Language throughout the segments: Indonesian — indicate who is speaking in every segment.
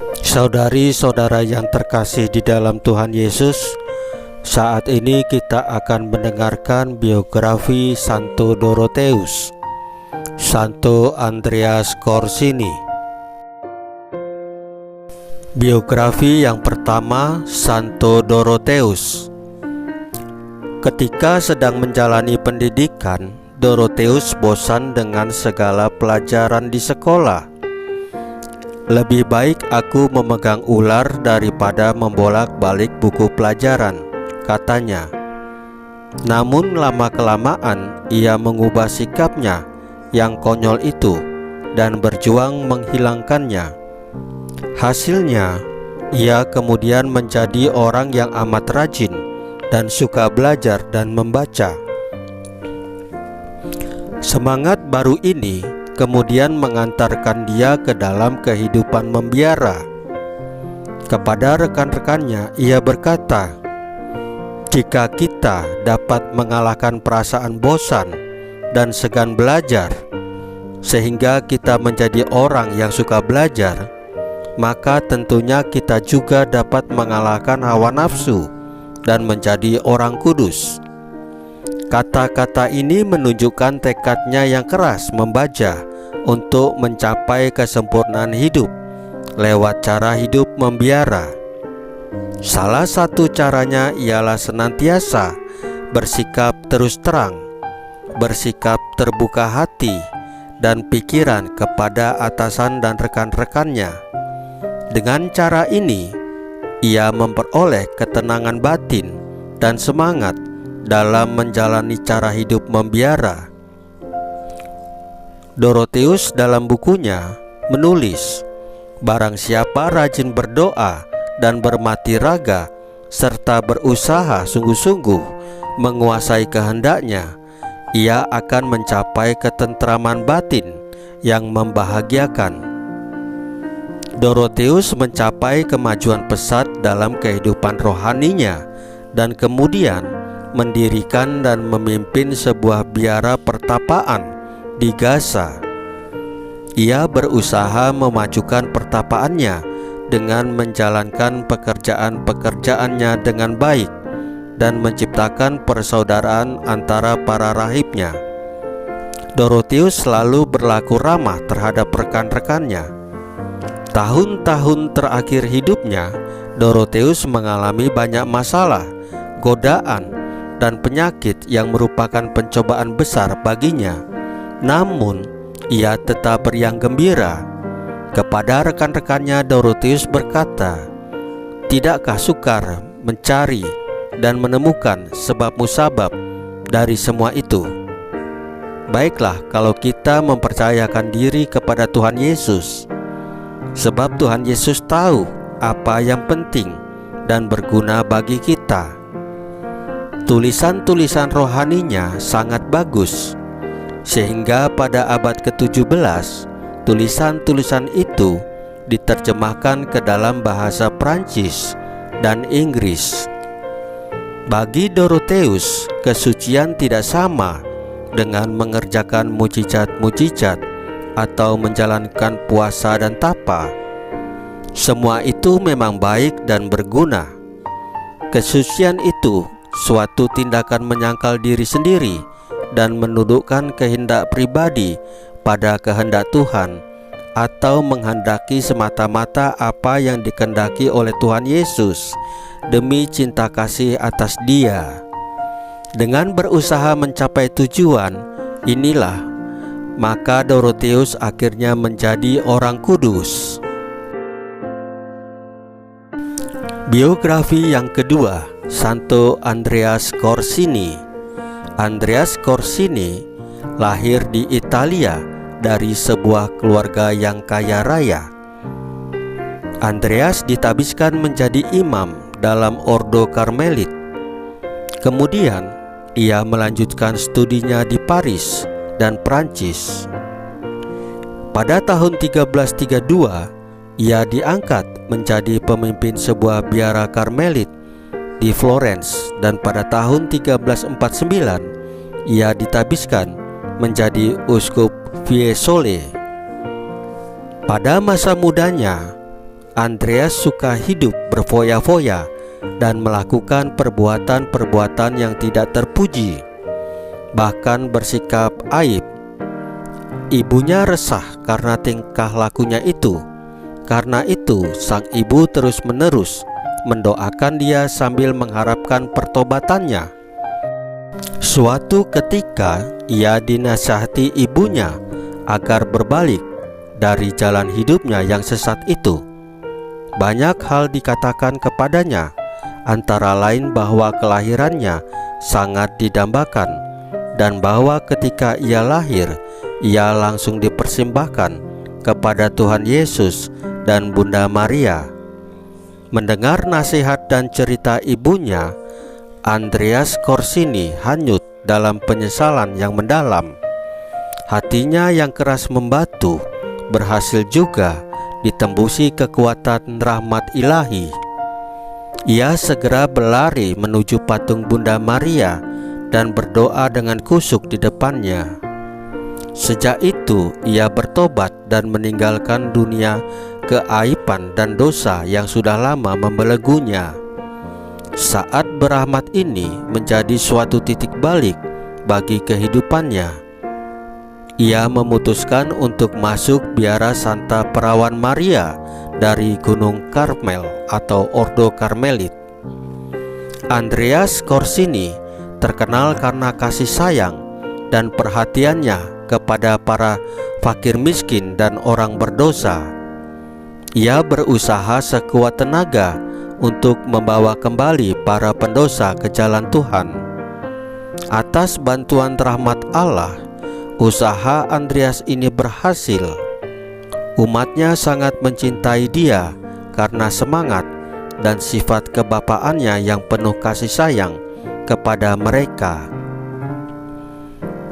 Speaker 1: Saudari-saudara yang terkasih di dalam Tuhan Yesus, saat ini kita akan mendengarkan biografi Santo Dorotheus, Santo Andreas Corsini. Biografi yang pertama, Santo Dorotheus. Ketika sedang menjalani pendidikan, Dorotheus bosan dengan segala pelajaran di sekolah. Lebih baik aku memegang ular daripada membolak-balik buku pelajaran, katanya. Namun lama-kelamaan ia mengubah sikapnya yang konyol itu dan berjuang menghilangkannya. Hasilnya, ia kemudian menjadi orang yang amat rajin dan suka belajar dan membaca. Semangat baru ini kemudian mengantarkan dia ke dalam kehidupan membiara. Kepada rekan-rekannya ia berkata, "Jika kita dapat mengalahkan perasaan bosan dan segan belajar, sehingga kita menjadi orang yang suka belajar, maka tentunya kita juga dapat mengalahkan hawa nafsu dan menjadi orang kudus." Kata-kata ini menunjukkan tekadnya yang keras membaca untuk mencapai kesempurnaan hidup lewat cara hidup membiara. Salah satu caranya ialah senantiasa bersikap terus terang, bersikap terbuka hati dan pikiran kepada atasan dan rekan-rekannya. Dengan cara ini, ia memperoleh ketenangan batin dan semangat dalam menjalani cara hidup membiara. Dorotheus dalam bukunya menulis, "Barang siapa rajin berdoa dan bermati raga serta berusaha sungguh-sungguh menguasai kehendaknya, ia akan mencapai ketentraman batin yang membahagiakan." Dorotheus mencapai kemajuan pesat dalam kehidupan rohaninya dan kemudian mendirikan dan memimpin sebuah biara pertapaan di Gaza. Ia berusaha memajukan pertapaannya dengan menjalankan pekerjaan-pekerjaannya dengan baik dan menciptakan persaudaraan antara para rahibnya. Dorotheus selalu berlaku ramah terhadap rekan-rekannya. Tahun-tahun terakhir hidupnya, Dorotheus mengalami banyak masalah, godaan, dan penyakit yang merupakan pencobaan besar baginya. Namun, ia tetap beriang gembira. Kepada rekan-rekannya, Dorotheus berkata, "Tidakkah sukar mencari dan menemukan sebab musabab dari semua itu? Baiklah kalau kita mempercayakan diri kepada Tuhan Yesus, sebab Tuhan Yesus tahu apa yang penting dan berguna bagi kita." Tulisan-tulisan rohaninya sangat bagus, sehingga pada abad ke-17 tulisan-tulisan itu diterjemahkan ke dalam bahasa Prancis dan Inggris. Bagi Dorotheus, kesucian tidak sama dengan mengerjakan mujizat-mujizat atau menjalankan puasa dan tapa. Semua itu memang baik dan berguna. Kesucian itu suatu tindakan menyangkal diri sendiri dan menundukkan kehendak pribadi pada kehendak Tuhan, atau menghendaki semata-mata apa yang dikehendaki oleh Tuhan Yesus demi cinta kasih atas Dia. Dengan berusaha mencapai tujuan inilah, maka Dorotheus akhirnya menjadi orang kudus. Biografi yang kedua, Santo Andreas Corsini. Andreas Corsini lahir di Italia dari sebuah keluarga yang kaya raya. Andreas ditabiskan menjadi imam dalam Ordo Karmelit. Kemudian ia melanjutkan studinya di Paris dan Prancis. Pada tahun 1332 ia diangkat menjadi pemimpin sebuah biara Karmelit di Florence, dan pada tahun 1349 ia ditabiskan menjadi uskup Fiesole. Pada masa mudanya, Andreas suka hidup berfoya-foya dan melakukan perbuatan-perbuatan yang tidak terpuji, bahkan bersikap aib. Ibunya resah karena tingkah lakunya itu. Karena itu, sang ibu terus-menerus mendoakan dia sambil mengharapkan pertobatannya. Suatu ketika, ia dinasihati ibunya agar berbalik dari jalan hidupnya yang sesat itu. Banyak hal dikatakan kepadanya, antara lain bahwa kelahirannya sangat didambakan, dan bahwa ketika ia lahir, ia langsung dipersembahkan kepada Tuhan Yesus dan Bunda Maria. Mendengar nasihat dan cerita ibunya, Andreas Korsini hanyut dalam penyesalan yang mendalam. Hatinya yang keras membatu berhasil juga ditembusi kekuatan rahmat ilahi. Ia segera berlari menuju patung Bunda Maria dan berdoa dengan kusuk di depannya. Sejak itu ia bertobat dan meninggalkan dunia keaiban dan dosa yang sudah lama membelenggunya. Saat berahmat ini menjadi suatu titik balik bagi kehidupannya. Ia memutuskan untuk masuk biara Santa Perawan Maria dari Gunung Karmel atau Ordo Karmelit. Andreas Korsini terkenal karena kasih sayang dan perhatiannya kepada para fakir miskin dan orang berdosa. Ia berusaha sekuat tenaga untuk membawa kembali para pendosa ke jalan Tuhan. Atas bantuan rahmat Allah, usaha Andreas ini berhasil. Umatnya sangat mencintai dia karena semangat dan sifat kebapaannya yang penuh kasih sayang kepada mereka.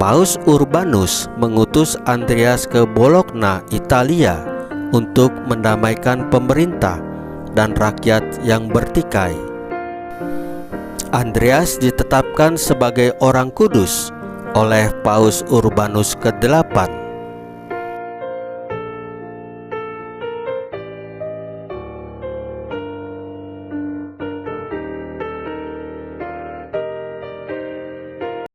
Speaker 1: Paus Urbanus mengutus Andreas ke Bologna, Italia untuk mendamaikan pemerintah dan rakyat yang bertikai. Andreas ditetapkan sebagai orang kudus oleh Paus Urbanus ke-8.